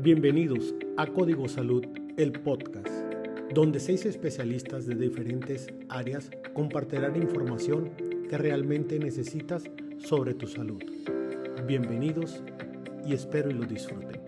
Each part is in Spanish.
Bienvenidos a Código Salud, el podcast, donde 6 especialistas de diferentes áreas compartirán información que realmente necesitas sobre tu salud. Bienvenidos y espero y lo disfruten.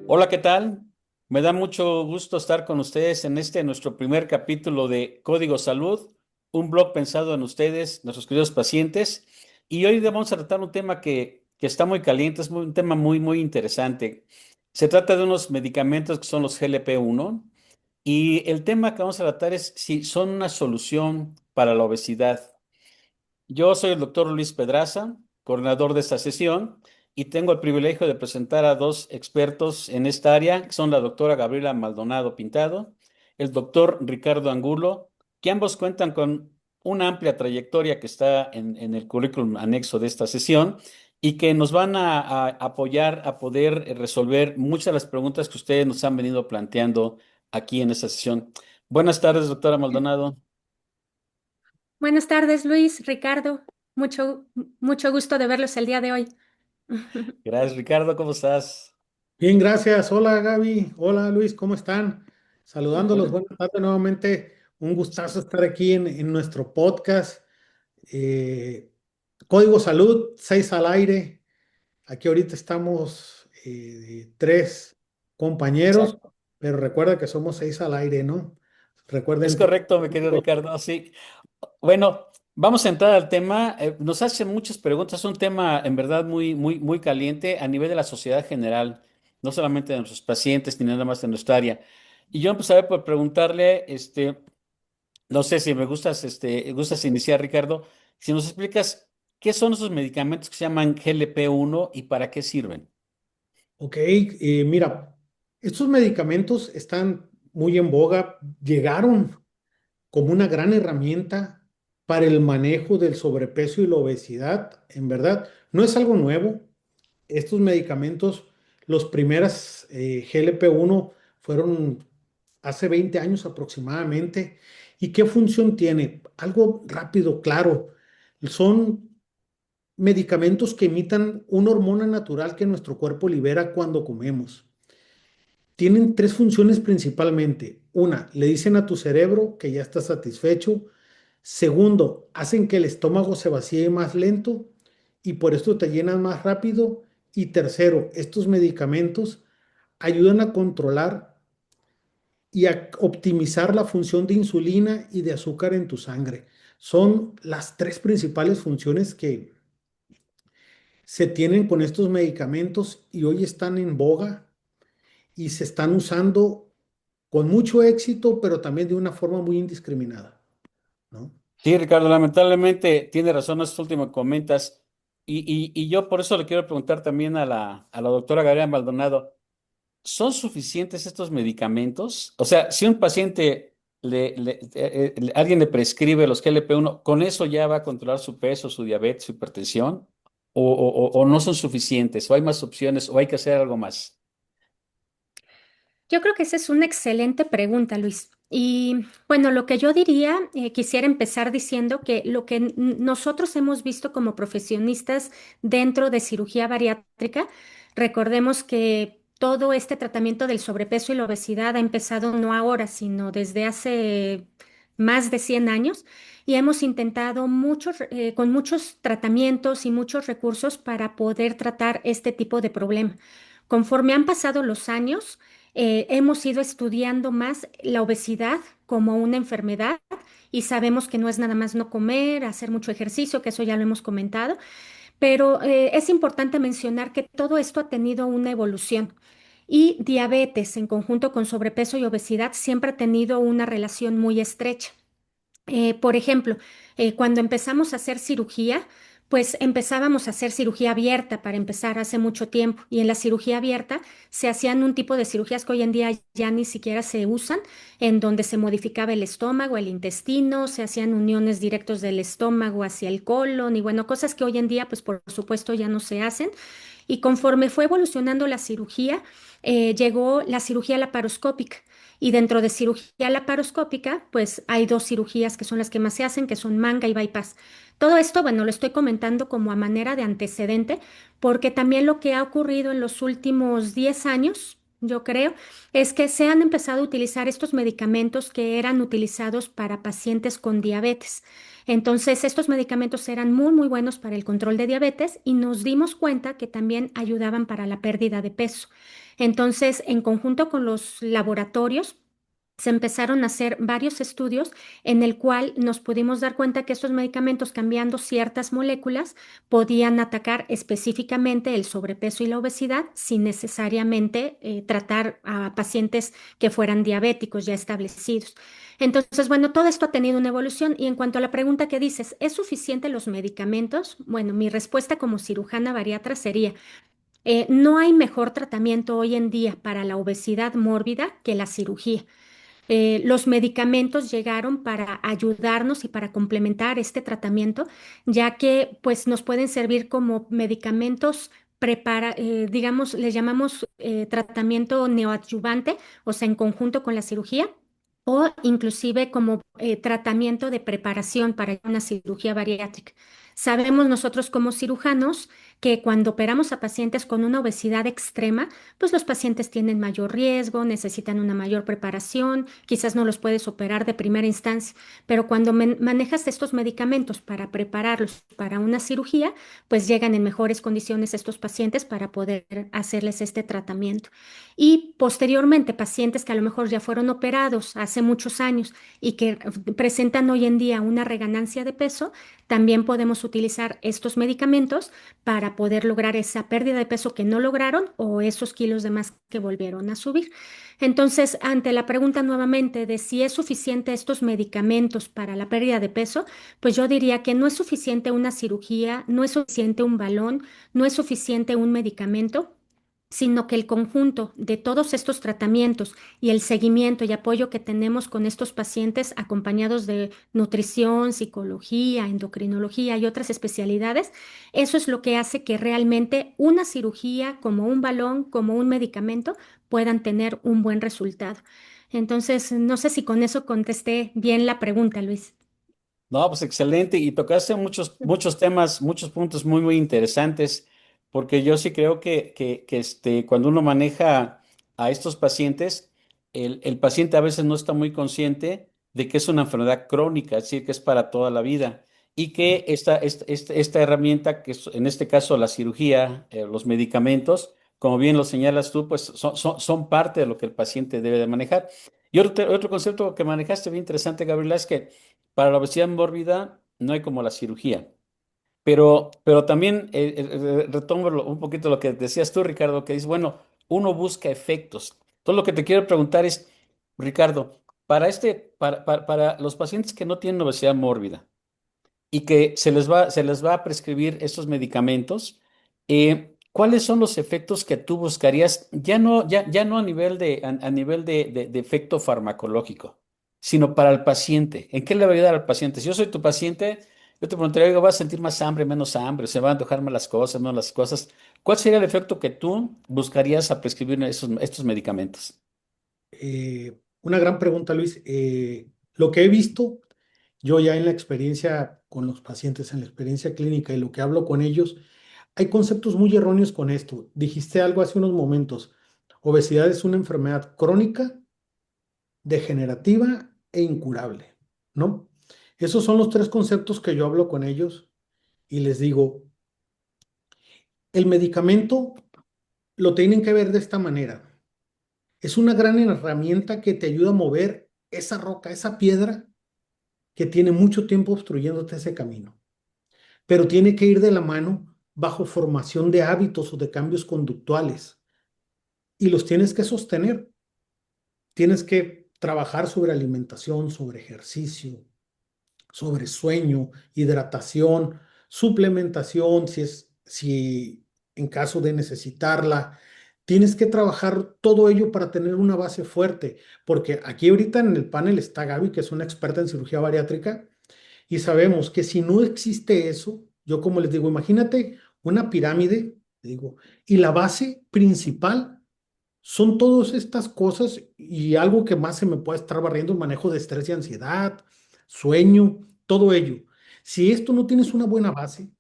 Hola, ¿qué tal? Me da mucho gusto estar con ustedes en nuestro primer capítulo de Código Salud, un blog pensado en ustedes, nuestros queridos pacientes. Y hoy vamos a tratar un tema que está muy caliente, un tema muy interesante. Se trata de unos medicamentos que son los GLP-1 y el tema que vamos a tratar es si son una solución para la obesidad. Yo soy el doctor Luis Pedraza, coordinador de esta sesión, y tengo el privilegio de presentar a dos expertos en esta área, que son la doctora Gabriela Maldonado Pintado, el doctor Ricardo Angulo, que ambos cuentan con una amplia trayectoria que está en el currículum anexo de esta sesión y que nos van a apoyar a poder resolver muchas de las preguntas que ustedes nos han venido planteando aquí en esta sesión. Buenas tardes, doctora Maldonado. Buenas tardes, Luis, Ricardo. Mucho gusto de verlos el día de hoy. Gracias, Ricardo, ¿cómo estás? Bien, gracias. Hola Gaby, hola Luis, ¿cómo están? Saludándolos, Bueno, buenas tardes nuevamente. Un gustazo estar aquí en nuestro podcast. Eh, Código Salud, 6 al aire. Aquí ahorita estamos 3 compañeros, exacto. pero recuerda que somos 6 al aire, ¿no? Es Recuerden que... correcto, mi querido Ricardo. Sí. Bueno, vamos a entrar al tema. Nos hacen muchas preguntas. Es un tema en verdad muy caliente a nivel de la sociedad general, no solamente de nuestros pacientes, ni nada más de nuestra área. Y yo empezaré por preguntarle, no sé si me gustas iniciar, Ricardo, si nos explicas qué son esos medicamentos que se llaman GLP-1 y para qué sirven. Ok, mira, estos medicamentos están muy en boga, llegaron como una gran herramienta para el manejo del sobrepeso y la obesidad, en verdad. No es algo nuevo. Estos medicamentos, los primeros GLP-1 fueron hace 20 años aproximadamente. ¿Y qué función tiene? Algo rápido, claro. Son medicamentos que imitan una hormona natural que nuestro cuerpo libera cuando comemos. Tienen 3 funciones principalmente. Una, le dicen a tu cerebro que ya está satisfecho. Segundo, hacen que el estómago se vacíe más lento y por esto te llenas más rápido. Y tercero, estos medicamentos ayudan a controlar y a optimizar la función de insulina y de azúcar en tu sangre. Son las 3 principales funciones que se tienen con estos medicamentos y hoy están en boga y se están usando con mucho éxito, pero también de una forma muy indiscriminada, ¿no? Sí, Ricardo, lamentablemente tiene razón eso último que comentas. Y yo por eso le quiero preguntar también a la doctora Gabriela Maldonado, ¿son suficientes estos medicamentos? O sea, si un paciente, alguien le prescribe los GLP-1, ¿con eso ya va a controlar su peso, su diabetes, su hipertensión? ¿O no son suficientes? ¿O hay más opciones? ¿O hay que hacer algo más? Yo creo que esa es una excelente pregunta, Luis. Y bueno, lo que yo diría, quisiera empezar diciendo que lo que nosotros hemos visto como profesionistas dentro de cirugía bariátrica, recordemos que todo este tratamiento del sobrepeso y la obesidad ha empezado no ahora, sino desde hace más de 100 años y hemos intentado con muchos tratamientos y muchos recursos para poder tratar este tipo de problema. Conforme han pasado los años, hemos ido estudiando más la obesidad como una enfermedad y sabemos que no es nada más no comer, hacer mucho ejercicio, que eso ya lo hemos comentado, pero es importante mencionar que todo esto ha tenido una evolución y diabetes en conjunto con sobrepeso y obesidad siempre ha tenido una relación muy estrecha. Por ejemplo, cuando empezamos a hacer cirugía, pues empezábamos a hacer cirugía abierta para empezar hace mucho tiempo y en la cirugía abierta se hacían un tipo de cirugías que hoy en día ya ni siquiera se usan, en donde se modificaba el estómago, el intestino, se hacían uniones directos del estómago hacia el colon y bueno, cosas que hoy en día pues por supuesto ya no se hacen. Y conforme fue evolucionando la cirugía, llegó la cirugía laparoscópica. Y dentro de cirugía laparoscópica, pues hay dos cirugías que son las que más se hacen, que son manga y bypass. Todo esto, bueno, lo estoy comentando como a manera de antecedente, porque también lo que ha ocurrido en los últimos 10 años, yo creo, es que se han empezado a utilizar estos medicamentos que eran utilizados para pacientes con diabetes. Entonces, estos medicamentos eran muy, muy buenos para el control de diabetes y nos dimos cuenta que también ayudaban para la pérdida de peso. Entonces, en conjunto con los laboratorios, se empezaron a hacer varios estudios en el cual nos pudimos dar cuenta que estos medicamentos, cambiando ciertas moléculas, podían atacar específicamente el sobrepeso y la obesidad sin necesariamente tratar a pacientes que fueran diabéticos ya establecidos. Entonces, bueno, todo esto ha tenido una evolución y en cuanto a la pregunta que dices, ¿es suficiente los medicamentos? Bueno, mi respuesta como cirujana bariatra sería, no hay mejor tratamiento hoy en día para la obesidad mórbida que la cirugía. Los medicamentos llegaron para ayudarnos y para complementar este tratamiento, ya que pues nos pueden servir como medicamentos digamos, les llamamos tratamiento neoadyuvante, o sea, en conjunto con la cirugía, o inclusive como tratamiento de preparación para una cirugía bariátrica. Sabemos nosotros como cirujanos que cuando operamos a pacientes con una obesidad extrema, pues los pacientes tienen mayor riesgo, necesitan una mayor preparación, quizás no los puedes operar de primera instancia, pero cuando manejas estos medicamentos para prepararlos para una cirugía, pues llegan en mejores condiciones estos pacientes para poder hacerles este tratamiento. Y posteriormente, pacientes que a lo mejor ya fueron operados hace muchos años y que presentan hoy en día una reganancia de peso, también podemos utilizar estos medicamentos para poder lograr esa pérdida de peso que no lograron o esos kilos de más que volvieron a subir. Entonces, ante la pregunta nuevamente de si es suficiente estos medicamentos para la pérdida de peso, pues yo diría que no es suficiente una cirugía, no es suficiente un balón, no es suficiente un medicamento, sino que el conjunto de todos estos tratamientos y el seguimiento y apoyo que tenemos con estos pacientes acompañados de nutrición, psicología, endocrinología y otras especialidades, eso es lo que hace que realmente una cirugía como un balón, como un medicamento, puedan tener un buen resultado. Entonces, no sé si con eso contesté bien la pregunta, Luis. No, pues excelente. Y tocaste muchos temas, muchos puntos muy, muy interesantes, porque yo sí creo que cuando uno maneja a estos pacientes, el paciente a veces no está muy consciente de que es una enfermedad crónica, es decir, que es para toda la vida. Y que esta herramienta, que es en este caso la cirugía, los medicamentos, como bien lo señalas tú, pues son parte de lo que el paciente debe de manejar. Y otro concepto que manejaste bien interesante, Gabriela, es que para la obesidad mórbida no hay como la cirugía, pero también retomo un poquito lo que decías tú, Ricardo, que dices, bueno, uno busca efectos. Entonces lo que te quiero preguntar es, Ricardo, para los pacientes que no tienen obesidad mórbida y que se les va a prescribir estos medicamentos, ¿cuáles son los efectos que tú buscarías? Ya no a nivel de efecto farmacológico, sino para el paciente. ¿En qué le va a ayudar al paciente? Si yo soy tu paciente, yo te preguntaría, oiga, ¿vas a sentir más hambre, menos hambre? ¿Se van a antojar más las cosas, menos las cosas? ¿Cuál sería el efecto que tú buscarías a prescribir estos medicamentos? Una gran pregunta, Luis. Lo que he visto yo ya en la experiencia con los pacientes, en la experiencia clínica y lo que hablo con ellos, hay conceptos muy erróneos con esto. Dijiste algo hace unos momentos. Obesidad es una enfermedad crónica, degenerativa e incurable, ¿no? Esos son los tres conceptos que yo hablo con ellos y les digo, el medicamento lo tienen que ver de esta manera. Es una gran herramienta que te ayuda a mover esa roca, esa piedra que tiene mucho tiempo obstruyéndote ese camino, pero tiene que ir de la mano bajo formación de hábitos o de cambios conductuales y los tienes que sostener. Tienes que trabajar sobre alimentación, sobre ejercicio, sobre sueño, hidratación, suplementación, si en caso de necesitarla. Tienes que trabajar todo ello para tener una base fuerte, porque aquí ahorita en el panel está Gaby, que es una experta en cirugía bariátrica, y sabemos que si no existe eso, yo como les digo, imagínate una pirámide, digo, y la base principal son todas estas cosas y algo que más se me puede estar barriendo, el manejo de estrés y ansiedad, sueño, todo ello. Si esto no tienes una buena base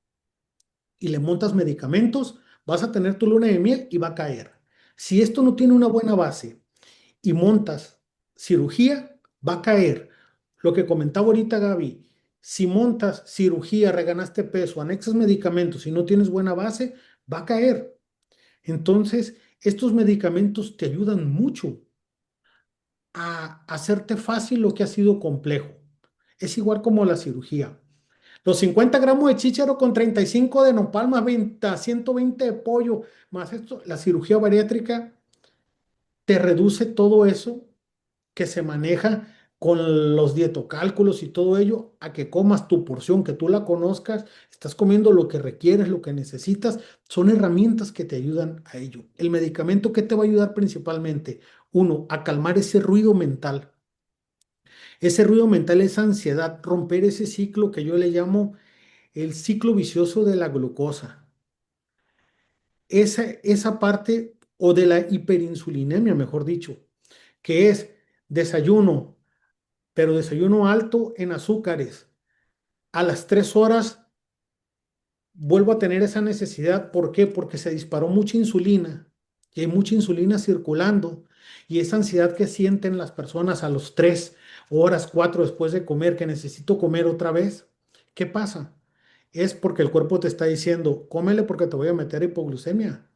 y le montas medicamentos, vas a tener tu luna de miel y va a caer. Si esto no tiene una buena base y montas cirugía, va a caer. Lo que comentaba ahorita Gaby, si montas cirugía, reganaste peso, anexas medicamentos y no tienes buena base, va a caer. Entonces, estos medicamentos te ayudan mucho a hacerte fácil lo que ha sido complejo. Es igual como la cirugía. Los 50 gramos de chícharo con 35 de nopal más 20, 120 de pollo, más esto, la cirugía bariátrica te reduce todo eso que se maneja con los dietocálculos y todo ello a que comas tu porción, que tú la conozcas, estás comiendo lo que requieres, lo que necesitas, son herramientas que te ayudan a ello. El medicamento que te va a ayudar principalmente, uno, a calmar ese ruido mental. Ese ruido mental, esa ansiedad, romper ese ciclo que yo le llamo el ciclo vicioso de la glucosa. Esa parte o de la hiperinsulinemia, mejor dicho, que es desayuno, pero desayuno alto en azúcares. A las 3 horas vuelvo a tener esa necesidad. ¿Por qué? Porque se disparó mucha insulina y hay mucha insulina circulando y esa ansiedad que sienten las personas a los 3 horas, 4 después de comer, que necesito comer otra vez. ¿Qué pasa? Es porque el cuerpo te está diciendo, cómele porque te voy a meter hipoglucemia,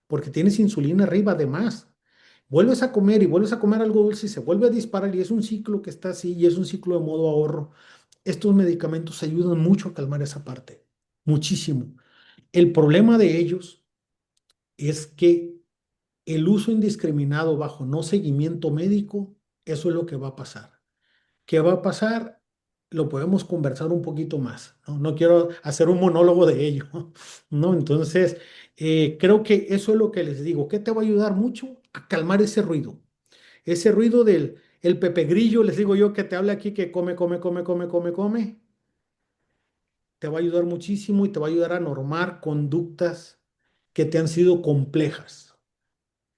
porque tienes insulina arriba de más. Vuelves a comer y vuelves a comer algo dulce y se vuelve a disparar y es un ciclo que está así y es un ciclo de modo ahorro. Estos medicamentos ayudan mucho a calmar esa parte, muchísimo. El problema de ellos es que el uso indiscriminado bajo no seguimiento médico, eso es lo que va a pasar. ¿Qué va a pasar? Lo podemos conversar un poquito más, ¿no? No quiero hacer un monólogo de ello, ¿no? Entonces, creo que eso es lo que les digo. ¿Qué te va a ayudar mucho? A calmar ese ruido. Ese ruido del el Pepe Grillo, les digo yo, que te habla aquí que come, come, come, come, come, come, te va a ayudar muchísimo y te va a ayudar a normar conductas que te han sido complejas.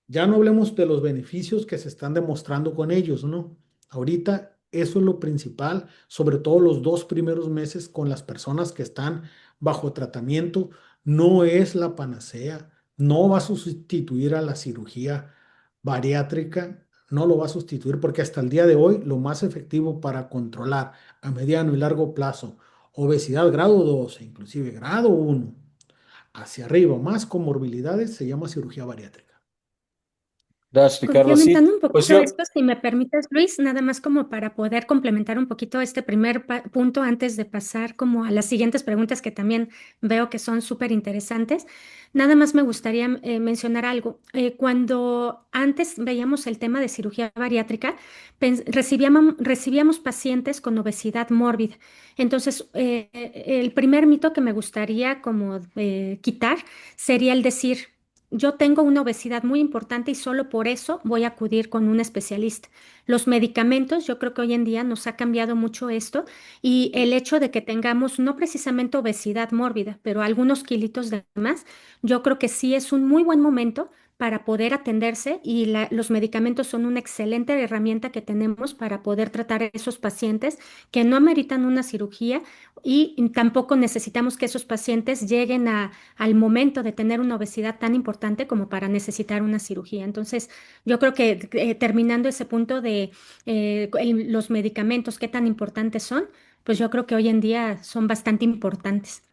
Ya no hablemos de los beneficios que se están demostrando con ellos, ¿no? Ahorita eso es lo principal, sobre todo los 2 primeros meses con las personas que están bajo tratamiento, no es la panacea, no va a sustituir a la cirugía bariátrica, no lo va a sustituir porque hasta el día de hoy lo más efectivo para controlar a mediano y largo plazo obesidad grado 2 e inclusive grado 1 hacia arriba, más comorbilidades, se llama cirugía bariátrica. Gracias, Ricardo. Sí, Complementando un pues poquito yo, esto, si me permites, Luis, nada más como para poder complementar un poquito este primer punto antes de pasar como a las siguientes preguntas que también veo que son súper interesantes. Nada más me gustaría mencionar algo. Cuando antes veíamos el tema de cirugía bariátrica, recibíamos pacientes con obesidad mórbida. Entonces, el primer mito que me gustaría como quitar sería el decir, yo tengo una obesidad muy importante y solo por eso voy a acudir con un especialista. Los medicamentos, yo creo que hoy en día nos ha cambiado mucho esto y el hecho de que tengamos no precisamente obesidad mórbida, pero algunos kilitos de más, yo creo que sí es un muy buen momento para poder atenderse y los medicamentos son una excelente herramienta que tenemos para poder tratar a esos pacientes que no ameritan una cirugía y tampoco necesitamos que esos pacientes lleguen al momento de tener una obesidad tan importante como para necesitar una cirugía. Entonces, yo creo que terminando ese punto de los medicamentos, qué tan importantes son, pues yo creo que hoy en día son bastante importantes.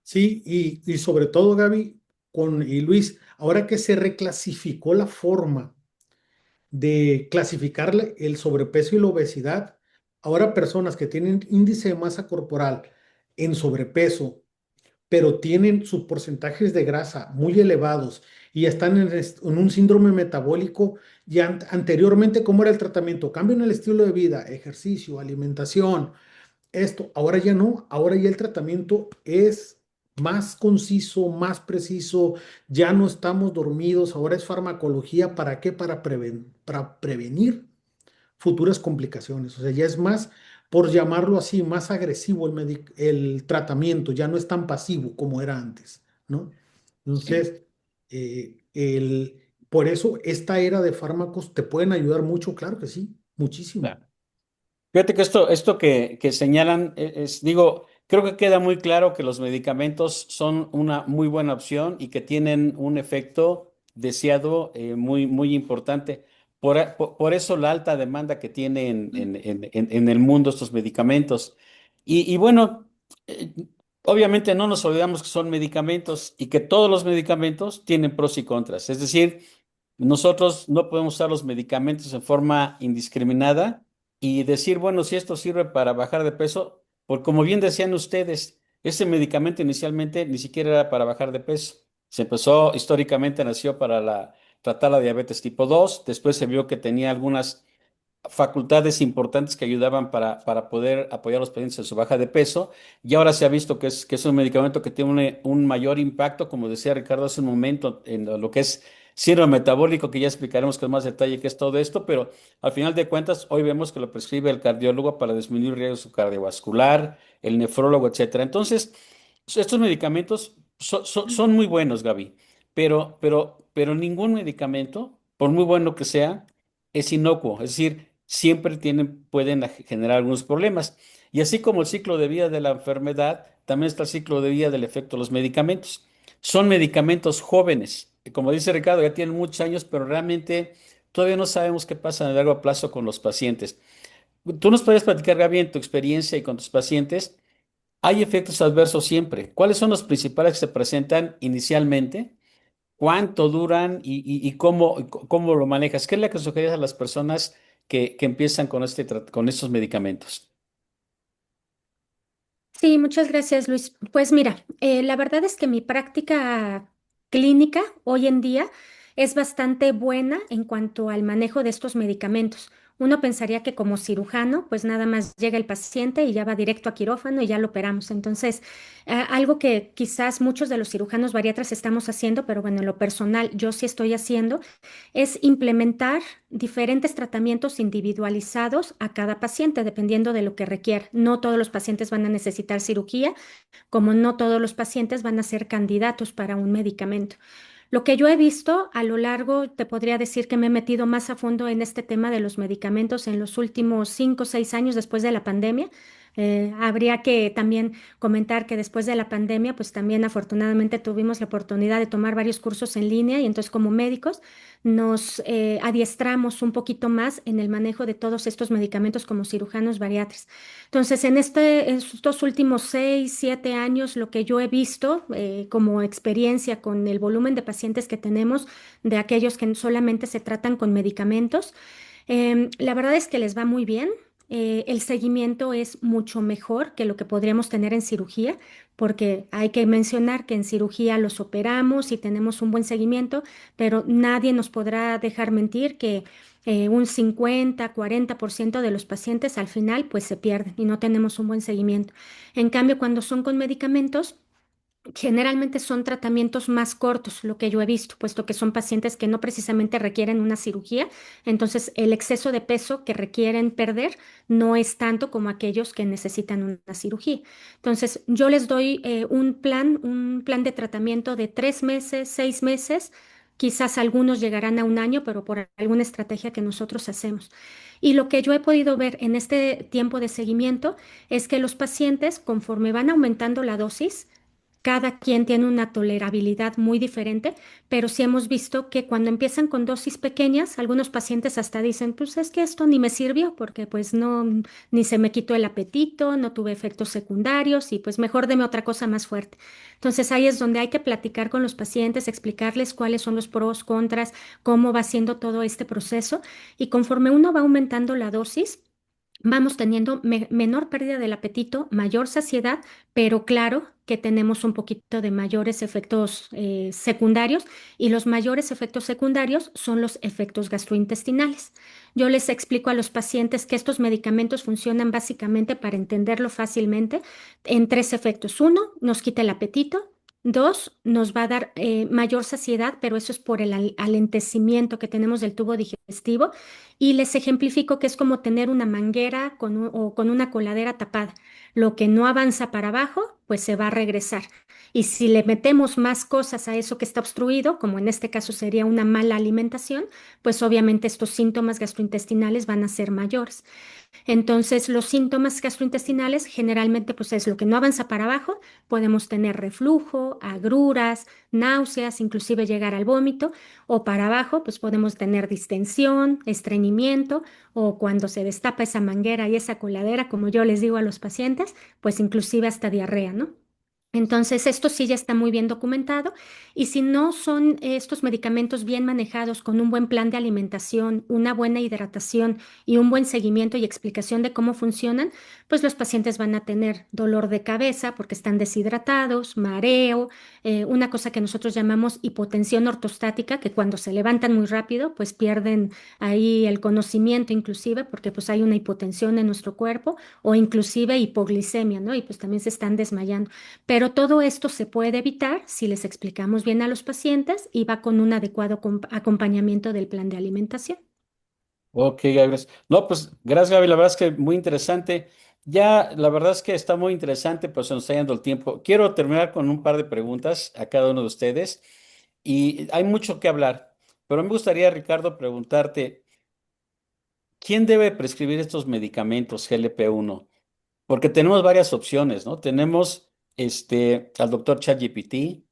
Sí, y sobre todo, Gaby, y Luis, ahora que se reclasificó la forma de clasificarle el sobrepeso y la obesidad, ahora personas que tienen índice de masa corporal en sobrepeso, pero tienen sus porcentajes de grasa muy elevados y están en un síndrome metabólico, ya anteriormente, ¿cómo era el tratamiento? Cambio en el estilo de vida, ejercicio, alimentación, esto, ahora ya no, ahora ya el tratamiento es más conciso, más preciso, ya no estamos dormidos, ahora es farmacología, ¿para qué? Para prevenir futuras complicaciones, o sea, ya es más, por llamarlo así, más agresivo el tratamiento, ya no es tan pasivo como era antes, ¿no? sí, Entonces, por eso esta era de fármacos te pueden ayudar mucho, claro que sí, muchísimo. claro. Fíjate que esto que señalan, digo, Creo que queda muy claro que los medicamentos son una muy buena opción y que tienen un efecto deseado muy importante. Por eso la alta demanda que tiene en el mundo estos medicamentos. Y bueno, eh, obviamente no nos olvidamos que son medicamentos y que todos los medicamentos tienen pros y contras. Es decir, nosotros no podemos usar los medicamentos en forma indiscriminada y decir, bueno, si esto sirve para bajar de peso, porque como bien decían ustedes, ese medicamento inicialmente ni siquiera era para bajar de peso. Se empezó, históricamente nació para tratar la diabetes tipo 2. Después se vio que tenía algunas facultades importantes que ayudaban para poder apoyar a los pacientes en su baja de peso. Y ahora se ha visto que es un medicamento que tiene un mayor impacto, como decía Ricardo hace un momento, en lo que es síndrome metabólico, que ya explicaremos con más detalle qué es todo esto, pero al final de cuentas, hoy vemos que lo prescribe el cardiólogo para disminuir riesgo cardiovascular, el nefrólogo, etcétera. Entonces, estos medicamentos son muy buenos, Gaby, pero ningún medicamento, por muy bueno que sea, es inocuo, es decir, siempre pueden generar algunos problemas. Y así como el ciclo de vida de la enfermedad, también está el ciclo de vida del efecto de los medicamentos. Son medicamentos jóvenes, que como dice Ricardo, ya tienen muchos años, pero realmente todavía no sabemos qué pasa a largo plazo con los pacientes. Tú nos puedes platicar, Gaby, en tu experiencia y con tus pacientes, ¿hay efectos adversos siempre? ¿Cuáles son los principales que se presentan inicialmente? ¿Cuánto duran y cómo lo manejas? ¿Qué es lo que sugerías a las personas que empiezan con estos medicamentos? Sí, muchas gracias, Luis. Pues mira, la verdad es que mi práctica clínica hoy en día es bastante buena en cuanto al manejo de estos medicamentos. Uno pensaría que como cirujano, pues nada más llega el paciente y ya va directo a quirófano y ya lo operamos. Entonces, algo que quizás muchos de los cirujanos bariatras estamos haciendo, pero bueno, en lo personal yo sí estoy haciendo, es implementar diferentes tratamientos individualizados a cada paciente, dependiendo de lo que requiera. No todos los pacientes van a necesitar cirugía, como no todos los pacientes van a ser candidatos para un medicamento. Lo que yo he visto a lo largo, te podría decir que me he metido más a fondo en este tema de los medicamentos en los últimos 5 o 6 años después de la pandemia. Habría que también comentar que después de la pandemia, pues también afortunadamente tuvimos la oportunidad de tomar varios cursos en línea y entonces como médicos nos adiestramos un poquito más en el manejo de todos estos medicamentos como cirujanos bariatras. Entonces, en estos últimos 6, 7 años, lo que yo he visto como experiencia con el volumen de pacientes que tenemos, de aquellos que solamente se tratan con medicamentos, la verdad es que les va muy bien. El seguimiento es mucho mejor que lo que podríamos tener en cirugía, porque hay que mencionar que en cirugía los operamos y tenemos un buen seguimiento, pero nadie nos podrá dejar mentir que un 50, 40% de los pacientes al final pues se pierden y no tenemos un buen seguimiento. En cambio, cuando son con medicamentos, generalmente son tratamientos más cortos, lo que yo he visto, puesto que son pacientes que no precisamente requieren una cirugía, entonces el exceso de peso que requieren perder no es tanto como aquellos que necesitan una cirugía. Entonces yo les doy un plan de tratamiento de 3 meses, 6 meses. Quizás algunos llegarán a un año, pero por alguna estrategia que nosotros hacemos. Y lo que yo he podido ver en este tiempo de seguimiento es que los pacientes, conforme van aumentando la dosis, cada quien tiene una tolerabilidad muy diferente, pero sí hemos visto que cuando empiezan con dosis pequeñas, algunos pacientes hasta dicen, pues es que esto ni me sirvió porque pues no, ni se me quitó el apetito, no tuve efectos secundarios y pues mejor deme otra cosa más fuerte. Entonces ahí es donde hay que platicar con los pacientes, explicarles cuáles son los pros, contras, cómo va siendo todo este proceso y conforme uno va aumentando la dosis, vamos teniendo menor pérdida del apetito, mayor saciedad, pero claro que tenemos un poquito de mayores efectos secundarios y los mayores efectos secundarios son los efectos gastrointestinales. Yo les explico a los pacientes que estos medicamentos funcionan básicamente para entenderlo fácilmente en tres efectos. Uno, nos quita el apetito. Dos, nos va a dar mayor saciedad, pero eso es por el alentecimiento que tenemos del tubo digestivo. Y les ejemplifico que es como tener una manguera o con una coladera tapada. Lo que no avanza para abajo, pues se va a regresar. Y si le metemos más cosas a eso que está obstruido, como en este caso sería una mala alimentación, pues obviamente estos síntomas gastrointestinales van a ser mayores. Entonces, los síntomas gastrointestinales generalmente pues es lo que no avanza para abajo. Podemos tener reflujo, agruras, náuseas, inclusive llegar al vómito, o para abajo pues podemos tener distensión, estreñimiento, o cuando se destapa esa manguera y esa coladera, como yo les digo a los pacientes, pues inclusive hasta diarrea, ¿no? Entonces, esto sí ya está muy bien documentado y si no son estos medicamentos bien manejados con un buen plan de alimentación, una buena hidratación y un buen seguimiento y explicación de cómo funcionan, pues los pacientes van a tener dolor de cabeza porque están deshidratados, mareo, una cosa que nosotros llamamos hipotensión ortostática, que cuando se levantan muy rápido, pues pierden ahí el conocimiento inclusive porque pues hay una hipotensión en nuestro cuerpo o inclusive hipoglicemia, ¿no? Y pues también se están desmayando. Pero todo esto se puede evitar si les explicamos bien a los pacientes y va con un adecuado acompañamiento del plan de alimentación. Ok, Gabriel. No, pues gracias, Gaby. La verdad es que muy interesante. Ya, la verdad es que está muy interesante, pues se nos está yendo el tiempo. Quiero terminar con un par de preguntas a cada uno de ustedes y hay mucho que hablar, pero me gustaría, Ricardo, preguntarte, ¿quién debe prescribir estos medicamentos GLP-1? Porque tenemos varias opciones, ¿no? Tenemos al doctor ChatGPT,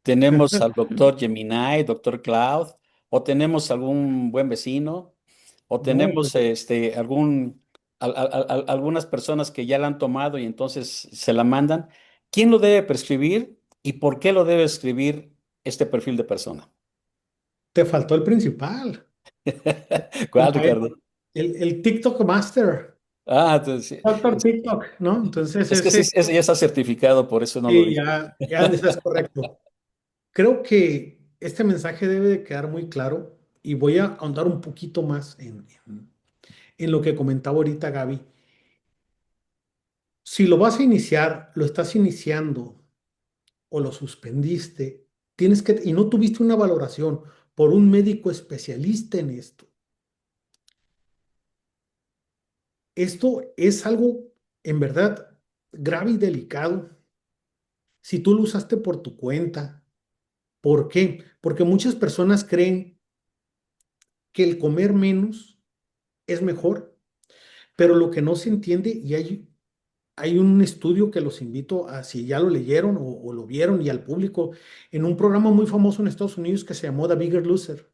tenemos al doctor Gemini, doctor Cloud, o tenemos algún buen vecino, o No, tenemos algunas personas que ya la han tomado y entonces se la mandan. ¿Quién lo debe prescribir y por qué lo debe escribir este perfil de persona? te faltó el principal, el, ¿Cuál, Ricardo? el TikTok Master, Ah, entonces, Doctor TikTok, ¿no? Entonces es que ese ya está certificado, por eso no lo sí, dije. ya estás correcto. Creo que este mensaje debe de quedar muy claro y voy a ahondar un poquito más en lo que comentaba ahorita Gaby. Si lo vas a iniciar, lo estás iniciando o lo suspendiste, tienes que, y no tuviste una valoración por un médico especialista en esto. Esto es algo en verdad grave y delicado. Si tú lo usaste por tu cuenta, ¿por qué? Porque muchas personas creen que el comer menos es mejor, pero lo que no se entiende, y hay un estudio que los invito a, si ya lo leyeron o lo vieron, y al público, en un programa muy famoso en Estados Unidos que se llamó The Bigger Loser,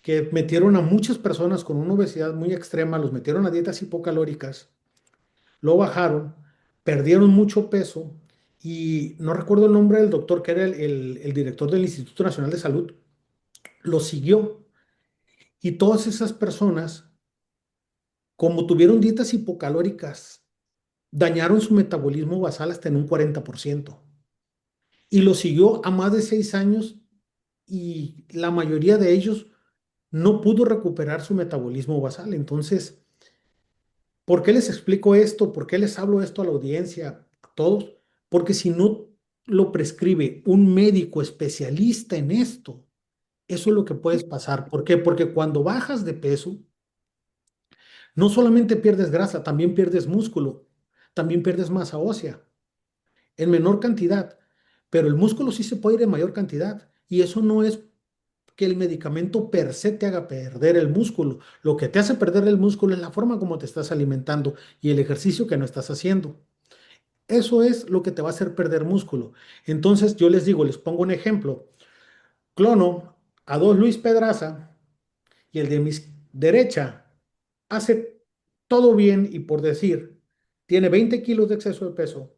que metieron a muchas personas con una obesidad muy extrema, los metieron a dietas hipocalóricas, lo bajaron, perdieron mucho peso, y no recuerdo el nombre del doctor, que era el director del Instituto Nacional de Salud, lo siguió, y todas esas personas, como tuvieron dietas hipocalóricas, dañaron su metabolismo basal hasta en un 40%. Y lo siguió a más de 6 años y la mayoría de ellos no pudo recuperar su metabolismo basal. Entonces, ¿por qué les explico esto? ¿Por qué les hablo esto a la audiencia, a todos? Porque si no lo prescribe un médico especialista en esto, eso es lo que puedes pasar. ¿Por qué? Porque cuando bajas de peso, no solamente pierdes grasa, también pierdes músculo, también pierdes masa ósea en menor cantidad, pero el músculo sí se puede ir en mayor cantidad. Y eso no es que el medicamento per se te haga perder el músculo. Lo que te hace perder el músculo es la forma como te estás alimentando y el ejercicio que no estás haciendo. Eso es lo que te va a hacer perder músculo. Entonces yo les digo, les pongo un ejemplo. Clono a dos Luis Pedraza y el de mi derecha hace todo bien y por decir, tiene 20 kilos de exceso de peso,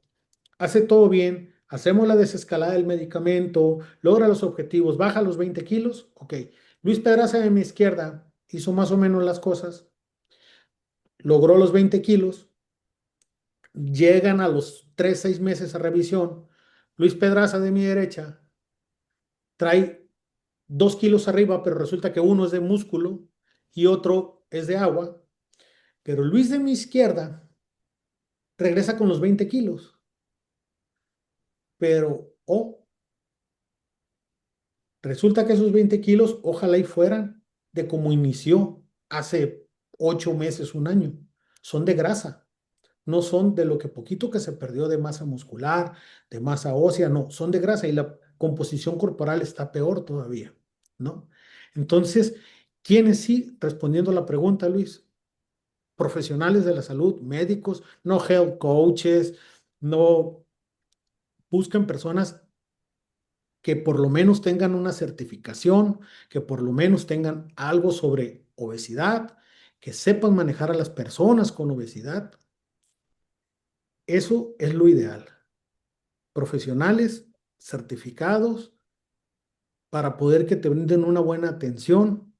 hace todo bien, hacemos la desescalada del medicamento, logra los objetivos, baja los 20 kilos, ok. Luis Pedraza de mi izquierda hizo más o menos las cosas, logró los 20 kilos, llegan a los 3 6 meses a revisión. Luis Pedraza de mi derecha trae 2 kilos arriba, pero resulta que uno es de músculo y otro es de agua. Pero Luis de mi izquierda regresa con los 20 kilos, pero resulta que esos 20 kilos ojalá y fueran de como inició hace 8 meses, un año. Son de grasa, no son de lo que poquito que se perdió de masa muscular, de masa ósea, no, son de grasa y la composición corporal está peor todavía, ¿no? Entonces, ¿quiénes sí? Respondiendo a la pregunta, Luis, profesionales de la salud, médicos, no health coaches, no buscan personas que por lo menos tengan una certificación, que por lo menos tengan algo sobre obesidad, que sepan manejar a las personas con obesidad. Eso es lo ideal. Profesionales certificados para poder que te brinden una buena atención,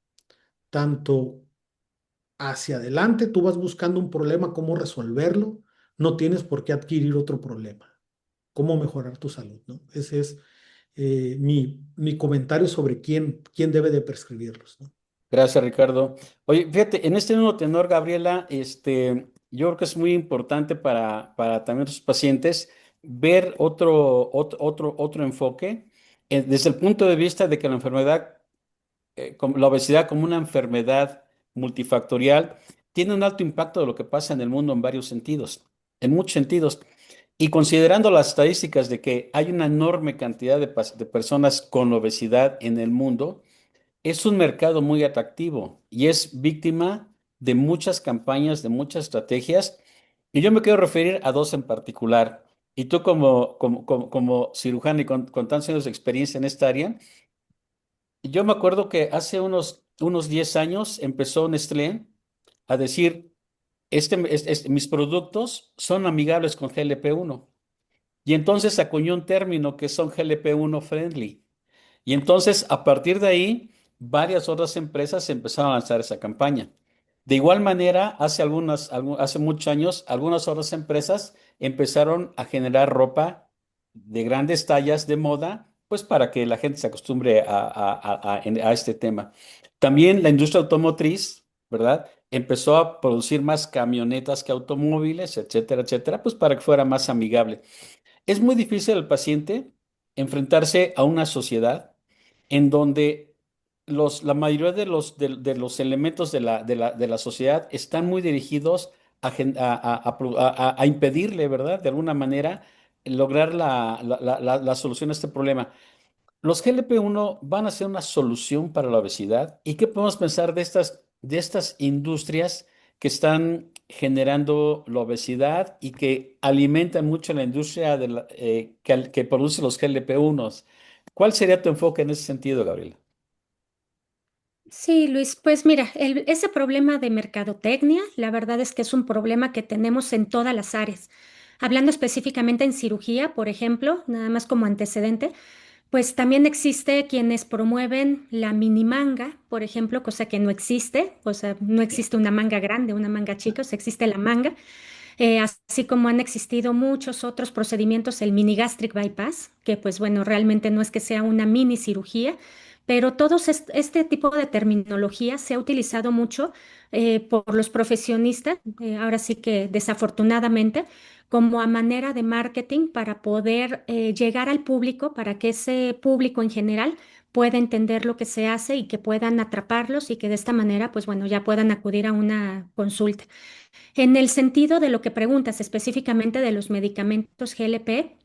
tanto hacia adelante, tú vas buscando un problema, cómo resolverlo, no tienes por qué adquirir otro problema, cómo mejorar tu salud, ¿no? Ese es mi comentario sobre quién debe de prescribirlos, ¿no? Gracias, Ricardo. Oye, fíjate, en este mismo tenor, Gabriela, yo creo que es muy importante para también los pacientes ver otro enfoque desde el punto de vista de que la enfermedad, la obesidad como una enfermedad multifactorial, tiene un alto impacto de lo que pasa en el mundo en varios sentidos, en muchos sentidos. Y considerando las estadísticas de que hay una enorme cantidad de personas con obesidad en el mundo, es un mercado muy atractivo y es víctima de muchas campañas, de muchas estrategias. Y yo me quiero referir a dos en particular. Y tú como cirujano y con tantos años de experiencia en esta área, yo me acuerdo que hace unos 10 años empezó Nestlé a decir, mis productos son amigables con GLP-1. Y entonces acuñó un término que son GLP-1 friendly. Y entonces, a partir de ahí, varias otras empresas empezaron a lanzar esa campaña. De igual manera, hace muchos años, algunas otras empresas empezaron a generar ropa de grandes tallas de moda, pues para que la gente se acostumbre a este tema. También la industria automotriz, ¿verdad? Empezó a producir más camionetas que automóviles, etcétera, etcétera, pues para que fuera más amigable. Es muy difícil al paciente enfrentarse a una sociedad en donde la mayoría de los elementos de la sociedad están muy dirigidos a impedirle, ¿verdad? De alguna manera, lograr la solución a este problema. Los GLP-1 van a ser una solución para la obesidad. ¿Y qué podemos pensar de estas industrias que están generando la obesidad y que alimentan mucho la industria que produce los GLP-1s? ¿Cuál sería tu enfoque en ese sentido, Gabriela? Sí, Luis, pues mira, ese problema de mercadotecnia, la verdad es que es un problema que tenemos en todas las áreas. Hablando específicamente en cirugía, por ejemplo, nada más como antecedente, pues también existe quienes promueven la mini manga, por ejemplo, cosa que no existe, o sea, no existe una manga grande, una manga chica, o sea, existe la manga. Así como han existido muchos otros procedimientos, el mini gastric bypass, que pues bueno, realmente no es que sea una mini cirugía, pero este tipo de terminología se ha utilizado mucho por los profesionistas, ahora sí que desafortunadamente, como a manera de marketing para poder llegar al público, para que ese público en general pueda entender lo que se hace y que puedan atraparlos y que de esta manera, pues bueno, ya puedan acudir a una consulta. En el sentido de lo que preguntas específicamente de los medicamentos GLP,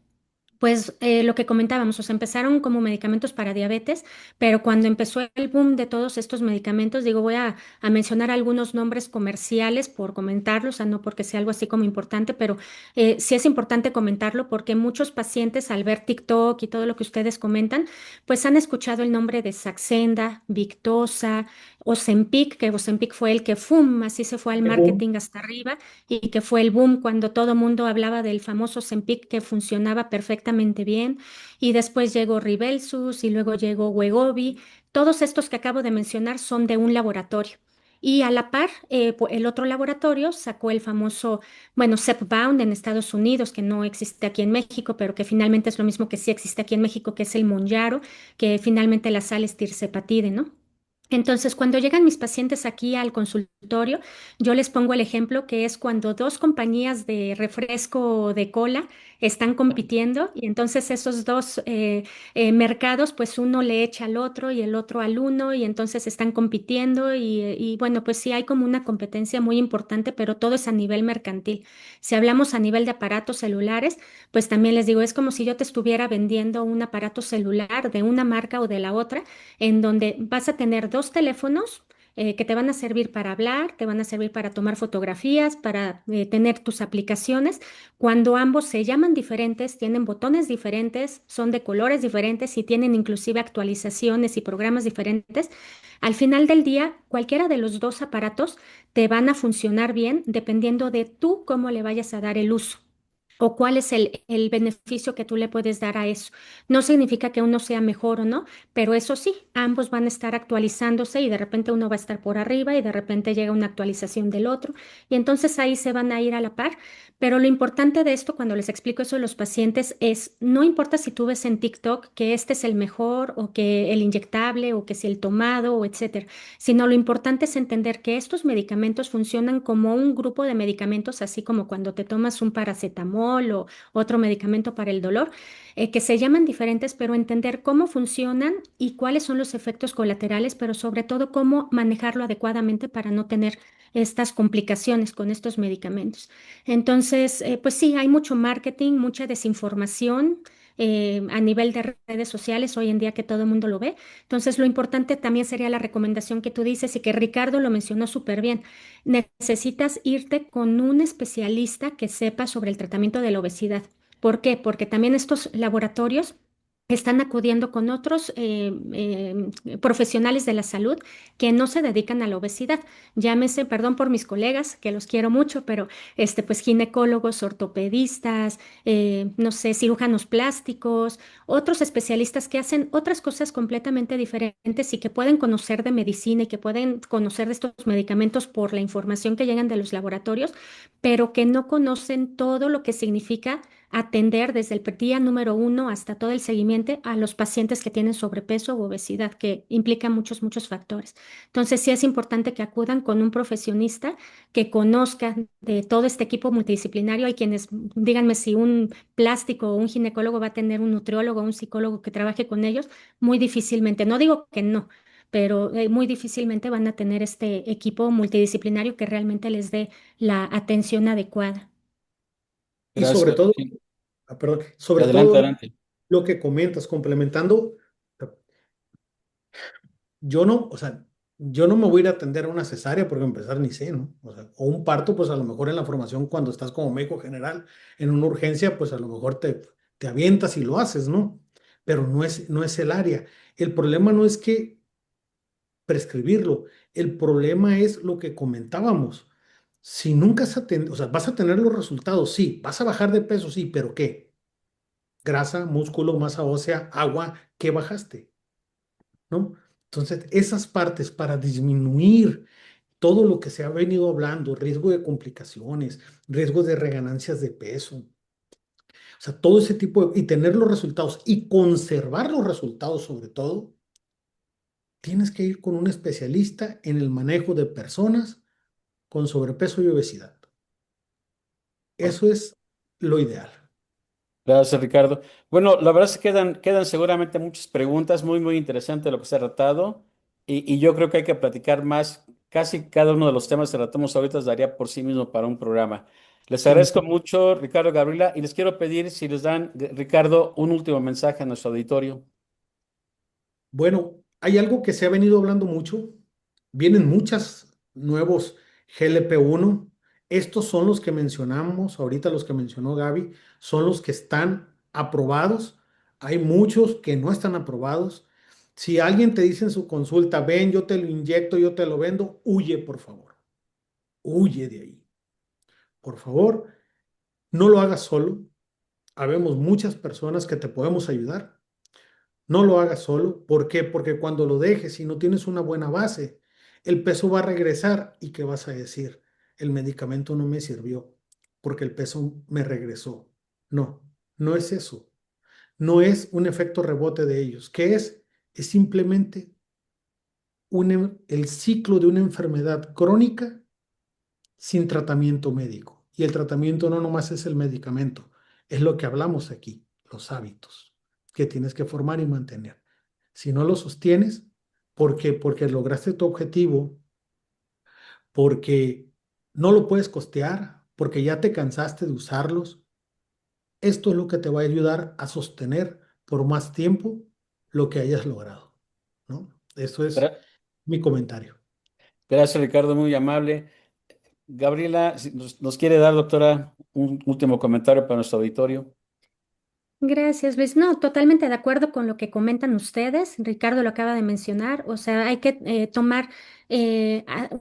pues lo que comentábamos, o sea, empezaron como medicamentos para diabetes, pero cuando empezó el boom de todos estos medicamentos, digo, voy a mencionar algunos nombres comerciales por comentarlos, o sea, no porque sea algo así como importante, pero sí es importante comentarlo porque muchos pacientes al ver TikTok y todo lo que ustedes comentan, pues han escuchado el nombre de Saxenda, Victoza, Ozempic, que Ozempic fue el que, ¡fum!, así se fue al Qué boom. marketing hasta arriba y que fue el boom cuando todo mundo hablaba del famoso Ozempic que funcionaba perfectamente bien. Y después llegó Rybelsus y luego llegó Wegovy. Todos estos que acabo de mencionar son de un laboratorio. Y a la par, el otro laboratorio sacó el famoso, bueno, Zepbound en Estados Unidos, que no existe aquí en México, pero que finalmente es lo mismo que sí existe aquí en México, que es el Mounjaro, que finalmente la sal es tirzepatide, ¿no? Entonces, cuando llegan mis pacientes aquí al consultorio, yo les pongo el ejemplo que es cuando dos compañías de refresco de cola están compitiendo y entonces esos dos mercados, pues uno le echa al otro y el otro al uno y entonces están compitiendo y bueno, pues sí hay como una competencia muy importante, pero todo es a nivel mercantil. Si hablamos a nivel de aparatos celulares, pues también les digo, es como si yo te estuviera vendiendo un aparato celular de una marca o de la otra, en donde vas a tener dos teléfonos que te van a servir para hablar, te van a servir para tomar fotografías, para tener tus aplicaciones. Cuando ambos se llaman diferentes, tienen botones diferentes, son de colores diferentes y tienen inclusive actualizaciones y programas diferentes, al final del día, cualquiera de los dos aparatos te van a funcionar bien dependiendo de tú cómo le vayas a dar el uso o cuál es el beneficio que tú le puedes dar a eso. No significa que uno sea mejor o no, pero eso sí, ambos van a estar actualizándose y de repente uno va a estar por arriba y de repente llega una actualización del otro y entonces ahí se van a ir a la par. Pero lo importante de esto, cuando les explico eso a los pacientes, es, no importa si tú ves en TikTok que este es el mejor o que el inyectable o que si el tomado o etcétera, sino lo importante es entender que estos medicamentos funcionan como un grupo de medicamentos, así como cuando te tomas un paracetamol o otro medicamento para el dolor, que se llaman diferentes, pero entender cómo funcionan y cuáles son los efectos colaterales, pero sobre todo cómo manejarlo adecuadamente para no tener estas complicaciones con estos medicamentos. Entonces, pues sí, hay mucho marketing, mucha desinformación. A nivel de redes sociales, hoy en día que todo el mundo lo ve. Entonces, lo importante también sería la recomendación que tú dices y que Ricardo lo mencionó súper bien. Necesitas irte con un especialista que sepa sobre el tratamiento de la obesidad. ¿Por qué? Porque también estos laboratorios están acudiendo con otros profesionales de la salud que no se dedican a la obesidad. Llámese, perdón por mis colegas, que los quiero mucho, pero pues ginecólogos, ortopedistas, no sé, cirujanos plásticos, otros especialistas que hacen otras cosas completamente diferentes y que pueden conocer de medicina y que pueden conocer de estos medicamentos por la información que llegan de los laboratorios, pero que no conocen todo lo que significa atender desde el día número uno hasta todo el seguimiento a los pacientes que tienen sobrepeso u obesidad, que implica muchos, muchos factores. Entonces, sí es importante que acudan con un profesionista que conozca de todo este equipo multidisciplinario. Hay quienes, díganme si un plástico o un ginecólogo va a tener un nutriólogo o un psicólogo que trabaje con ellos, muy difícilmente, no digo que no, pero muy difícilmente van a tener este equipo multidisciplinario que realmente les dé la atención adecuada. Y sobre Gracias. todo, Sí. perdón, sobre Adelante, todo adelante. lo que comentas, complementando, yo no, o sea, yo no me voy a ir a atender a una cesárea porque empezar ni sé, ¿no? O sea, o un parto, pues a lo mejor en la formación cuando estás como médico general en una urgencia, pues a lo mejor te avientas y lo haces, ¿no? Pero no es el área. El problema no es que prescribirlo, el problema es lo que comentábamos. Si nunca has atendido, o sea, vas a tener los resultados, sí, vas a bajar de peso, sí, pero ¿qué? Grasa, músculo, masa ósea, agua, ¿qué bajaste? ¿No? Entonces, esas partes para disminuir todo lo que se ha venido hablando, riesgo de complicaciones, riesgo de reganancias de peso, o sea, todo ese tipo y tener los resultados y conservar los resultados sobre todo, tienes que ir con un especialista en el manejo de personas con sobrepeso y obesidad. Eso es lo ideal. Gracias, Ricardo. Bueno, la verdad es que quedan seguramente muchas preguntas, muy, muy interesante lo que se ha tratado, y yo creo que hay que platicar más. Casi cada uno de los temas que tratamos ahorita daría por sí mismo para un programa. Les Sin agradezco mucho, Ricardo, Gabriela, y les quiero pedir si les dan, Ricardo, un último mensaje a nuestro auditorio. Bueno, hay algo que se ha venido hablando mucho. Vienen muchos nuevos GLP-1. Estos son los que mencionamos, ahorita los que mencionó Gaby, son los que están aprobados. Hay muchos que no están aprobados. Si alguien te dice en su consulta, ven, yo te lo inyecto, yo te lo vendo, huye, por favor. Huye de ahí. Por favor, no lo hagas solo. Habemos muchas personas que te podemos ayudar. No lo hagas solo. ¿Por qué? Porque cuando lo dejes y no tienes una buena base, el peso va a regresar y ¿qué vas a decir? El medicamento no me sirvió porque el peso me regresó. No, no es eso. No es un efecto rebote de ellos. ¿Qué es? Es simplemente el ciclo de una enfermedad crónica sin tratamiento médico. Y el tratamiento no nomás es el medicamento, Es lo que hablamos aquí, los hábitos que tienes que formar y mantener. Si no los sostienes, porque lograste tu objetivo, porque no lo puedes costear, porque ya te cansaste de usarlos, esto es lo que te va a ayudar a sostener por más tiempo lo que hayas logrado, ¿no? Eso es Gra- mi comentario. Gracias, Ricardo, muy amable. Gabriela, si nos quiere dar, doctora, un último comentario para nuestro auditorio. Gracias, Luis. No, totalmente de acuerdo con lo que comentan ustedes. Ricardo lo acaba de mencionar. O sea, hay que tomar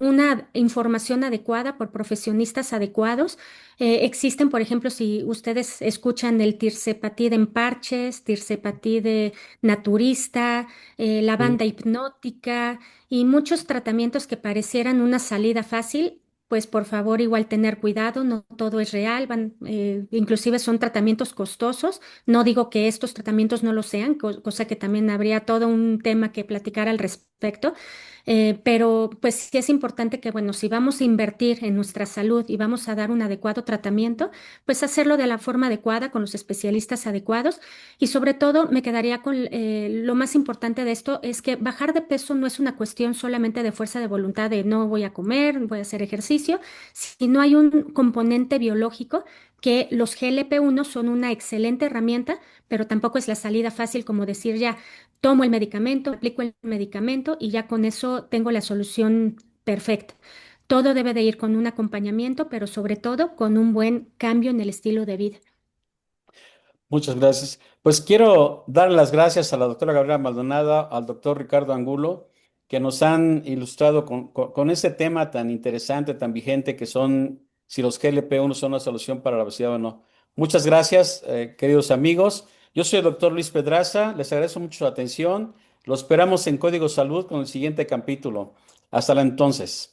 una información adecuada por profesionistas adecuados. Existen, por ejemplo, si ustedes escuchan el tirsepatide en parches, tirsepatide naturista, Sí. lavanda hipnótica y muchos tratamientos que parecieran una salida fácil. Pues por favor, igual tener cuidado, no todo es real, inclusive son tratamientos costosos. No digo que estos tratamientos no lo sean, cosa que también habría todo un tema que platicar al respecto, pero pues sí es importante que, bueno, si vamos a invertir en nuestra salud y vamos a dar un adecuado tratamiento, pues hacerlo de la forma adecuada, con los especialistas adecuados y sobre todo me quedaría con lo más importante de esto es que bajar de peso no es una cuestión solamente de fuerza de voluntad de no voy a comer, voy a hacer ejercicio, sino hay un componente biológico que los GLP-1 son una excelente herramienta, pero tampoco es la salida fácil como decir ya, tomo el medicamento, aplico el medicamento y ya con eso tengo la solución perfecta. Todo debe de ir con un acompañamiento, pero sobre todo con un buen cambio en el estilo de vida. Muchas gracias. Pues quiero dar las gracias a la doctora Gabriela Maldonado, al doctor Ricardo Angulo, que nos han ilustrado con este tema tan interesante, tan vigente, que son si los GLP-1 son una solución para la obesidad o no. Muchas gracias, queridos amigos. Yo soy el doctor Luis Pedraza, les agradezco mucho su atención. Lo esperamos en Código Salud con el siguiente capítulo. Hasta la entonces.